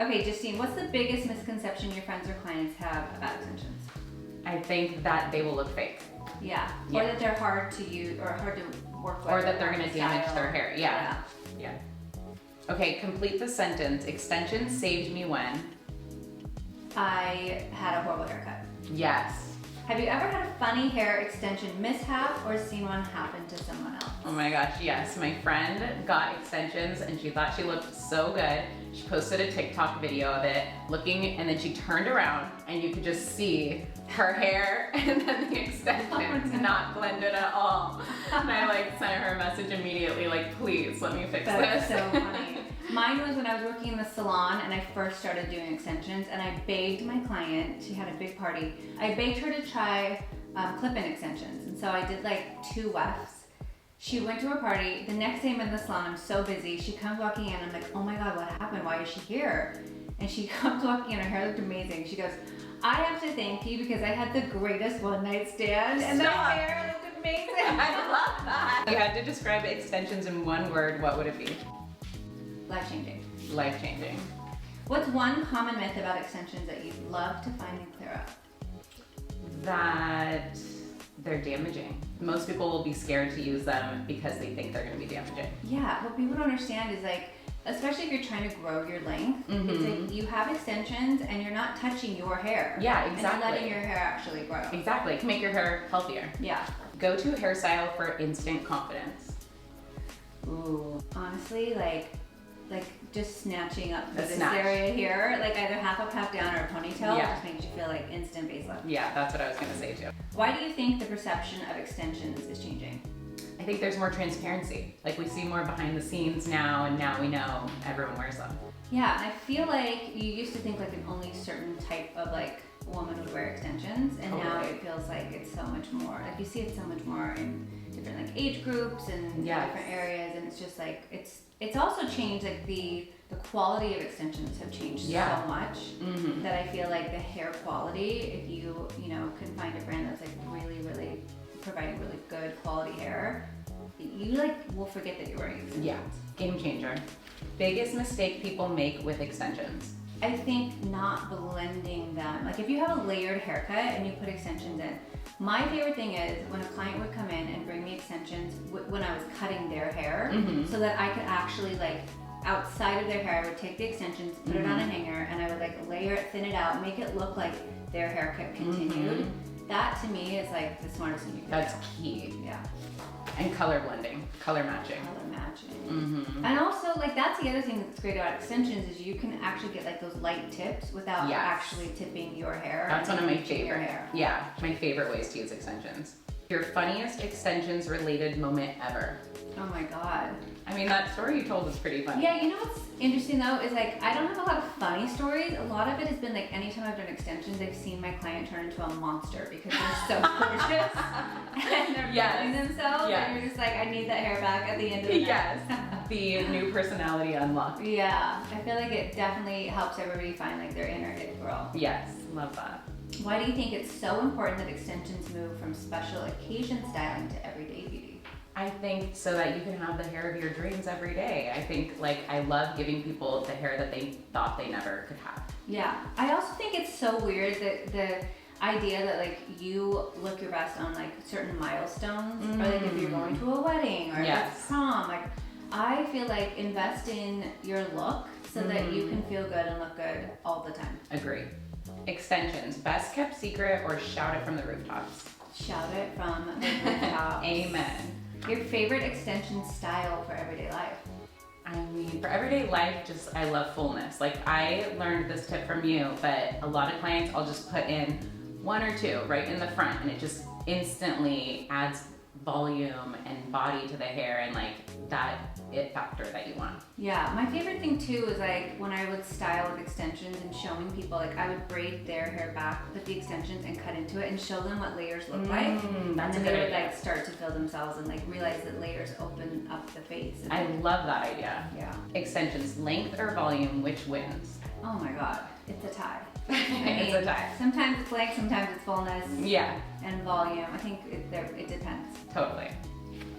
Okay, Justine, what's the biggest misconception your friends or clients have about extensions? I think that they will look fake. Yeah. Yeah. Or that they're hard to use or hard to work with. Or that they're gonna hard to damage style. their hair. Yeah. Okay, complete the sentence. Extensions saved me when? I had a horrible haircut. Yes. Have you ever had a funny hair extension mishap or seen one happen to someone else? Oh my gosh, yes. My friend got extensions and she thought she looked so good. She posted a TikTok video of it looking, and then she turned around and you could just see her hair and then the extensions not blended at all. And I like sent her a message immediately like, please let me fix That's this. so funny. Mine was when I was working in the salon and I first started doing extensions, and I begged my client, she had a big party, I begged her to try clip-in extensions. And so I did like 2 wefts. She went to her party. The next day I'm in the salon, I'm so busy. She comes walking in, I'm like, oh my God, what happened? Why is she here? And she comes walking in, her hair looked amazing. She goes, I have to thank you because I had the greatest one-night stand and the hair looked amazing. I love that. If you had to describe extensions in one word, what would it be? Life-changing. Life-changing. What's one common myth about extensions that you'd love to find and clear up? That they're damaging. Most people will be scared to use them because they think they're gonna be damaging. Yeah, what people don't understand is like, especially if you're trying to grow your length, it's like you have extensions and you're not touching your hair. Yeah, And exactly. you're letting your hair actually grow. Exactly, it can make your hair healthier. Yeah. Go-to hairstyle for instant confidence. Ooh. Honestly, like just snatching up The this snatch. area here, like either half up, half down, or a ponytail, Yeah. just makes you feel like instant facelift. Yeah, that's what I was gonna say too. Why do you think the perception of extensions is changing? I think there's more transparency. Like we see more behind the scenes now, and now we know everyone wears them. Yeah, and I feel like you used to think like an only certain type of like woman would wear extensions, and now Totally. it feels like it's so much more. Like you see it so much more in different like age groups and Yes. different areas, and it's just like it's also changed. Like the quality of extensions have changed Yeah. so much that I feel like the hair quality, if you can find a brand that's like really providing really good quality hair, you like will forget that you're wearing extensions. Yeah, game changer. Biggest mistake people make with extensions. I think not blending them. Like if you have a layered haircut and you put extensions in, my favorite thing is when a client would come in and bring me extensions when I was cutting their hair, so that I could actually like outside of their hair, I would take the extensions, put it on a hanger, and I would like layer it, thin it out, make it look like their haircut continued. That to me is like the smartest thing you can That's do. key. Yeah. And color blending, color matching. Color matching. And also, like, that's the other thing that's great about extensions is you can actually get like those light tips without Yes. actually tipping your hair. That's and one of my damaging your favorite. hair. Yeah, my favorite ways to use extensions. Your funniest extensions related moment ever. Oh my God. I mean, that story you told was pretty funny. Yeah, you know what's interesting though is like I don't have a lot of funny stories. A lot of it has been like anytime I've done extensions, I've seen my client turn into a monster because they're so gorgeous and they're feeling themselves. Yes. And you're just like, I need that hair back at the end of the night. Yes, the new personality unlocked. Yeah, I feel like it definitely helps everybody find like their inner it girl. Yes, love that. Why do you think it's so important that extensions move from special occasion styling to everyday beauty? I think so that you can have the hair of your dreams every day. I think like I love giving people the hair that they thought they never could have. Yeah, I also think it's so weird that the idea that like you look your best on like certain milestones, or like if you're going to a wedding or a prom. Like I feel like invest in your look so that you can feel good and look good all the time. Agree. Extensions, best kept secret or shout it from the rooftops? Shout it from the rooftops. Amen. Your favorite extension style for everyday life? I mean, for everyday life, just I love fullness. Like I learned this tip from you, but a lot of clients I'll just put in 1 or 2 right in the front, and it just instantly adds volume and body to the hair and like that it factor that you want. Yeah, my favorite thing too is like when I would style with extensions and showing people, like I would braid their hair back with the extensions and cut into it and show them what layers look like. That's and a they good would idea. like start to feel themselves and like realize that layers open up the face. And, I love that idea. yeah. Extensions, length or volume, which wins? Oh my God, it's a tie. It's a tie. Sometimes it's length, sometimes it's fullness. Yeah, And volume. I think it depends. totally.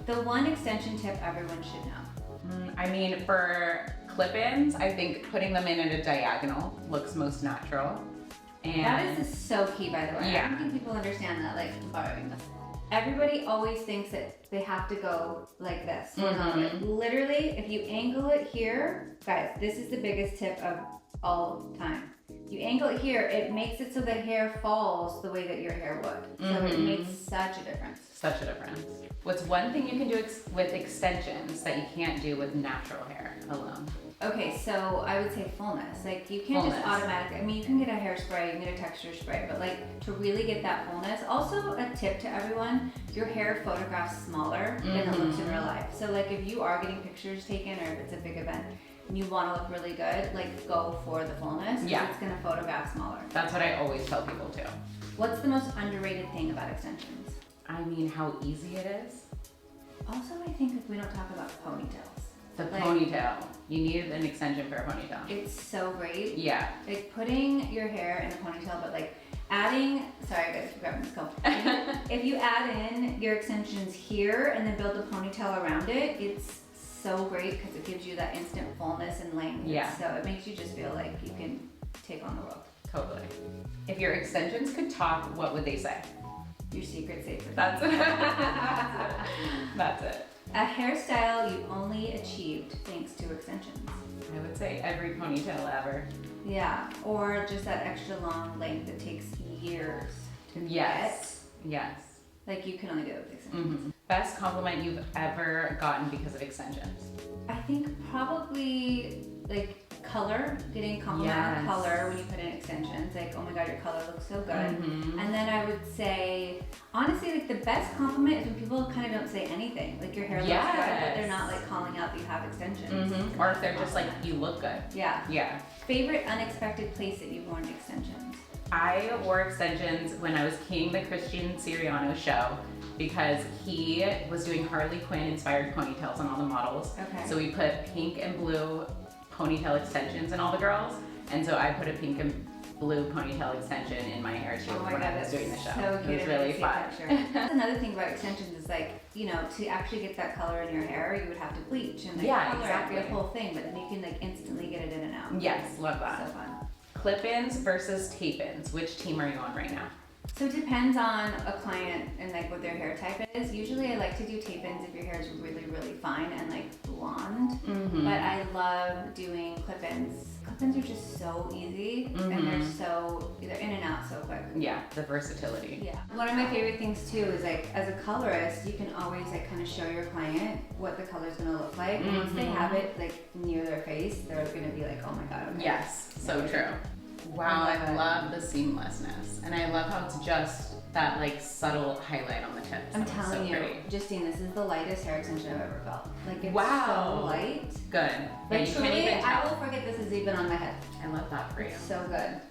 The one extension tip everyone should know. I mean, for Clip-ins, I think putting them in at a diagonal looks most natural. And that is so key, by the way. Yeah. I don't think people understand that, like, borrowing this. Everybody always thinks that they have to go like this. No, like, literally, if you angle it here, guys, this is the biggest tip of all time. You angle it here, it makes it so the hair falls the way that your hair would. So it makes such a difference. Such a difference. What's one thing you can do with extensions that you can't do with natural hair alone? Okay, so I would say fullness. Like, you can't just automatically, I mean, you can get a hairspray, you can get a texture spray, but like, to really get that fullness. Also, a tip to everyone, your hair photographs smaller than it looks in real life. So like, if you are getting pictures taken, or if it's a big event, and you want to look really good, like, go for the fullness. Yeah. It's gonna photograph smaller. That's what I always tell people too. What's the most underrated thing about extensions? I mean, how easy it is. Also, I think if we don't talk about ponytails. The Like, ponytail. You need an extension for a ponytail. It's so great. Yeah. Like, putting your hair in a ponytail, but like adding, sorry guys, for grabbing this comb. If you add in your extensions here and then build a ponytail around it, it's so great because it gives you that instant fullness and length. Yeah. So it makes you just feel like you can take on the world. Totally. If your extensions could talk, what would they say? Your secret safe. That's it. That's it. A hairstyle you only achieved thanks to extensions. I would say every ponytail ever. Yeah, or just that extra long length that takes years to Yes. Yes. get. Like, you can only do it with extensions. Best compliment you've ever gotten because of extensions? I think probably like color, getting a compliment on Yes. color when you put in extensions. Like, oh my god, your color looks so good. Mhm. And then I would say, honestly, like, the best compliment is when people kind of don't say anything. Like, your hair looks good, but they're not like calling out that you have extensions. Or if they're just like, you look good. Yeah. Yeah. Favorite unexpected place that you've worn extensions? I wore extensions when I was keying the Christian Siriano show because he was doing Harley Quinn inspired ponytails on all the models. Okay. So we put pink and blue ponytail extensions in all the girls. And so I put a pink and blue ponytail extension in my hair too Oh my when god, I was that's doing the show. so cute. It was really fun. That's another thing about extensions is, like, you know, to actually get that color in your hair, you would have to bleach and like Yeah, color exactly. the whole thing, but then you can like instantly get it in and out. Yes, love that. So fun. Clip-ins versus tape-ins. Which team are you on right now? So it depends on a client and like what their hair type is. Usually I like to do tape-ins if your hair is really, really fine and like blonde. But I love doing clip-ins. Clip-ins are just so easy and they're in and out so quick. Yeah, the versatility. Yeah. One of my favorite things too is, like, as a colorist, you can always like kind of show your client what the color's gonna look like. And once they have it like near their face, they're gonna be like, oh my god, okay. Yes, so true. Wow, I love the seamlessness. And I love how it's just that like subtle highlight on the tips. I'm That was telling so you, pretty. Justine, this is the lightest hair extension I've ever felt. Like, it's Wow. so light. Good. Like, Yeah, you can't truly, even I tell. will forget this is even on my head. I love that for you. So good.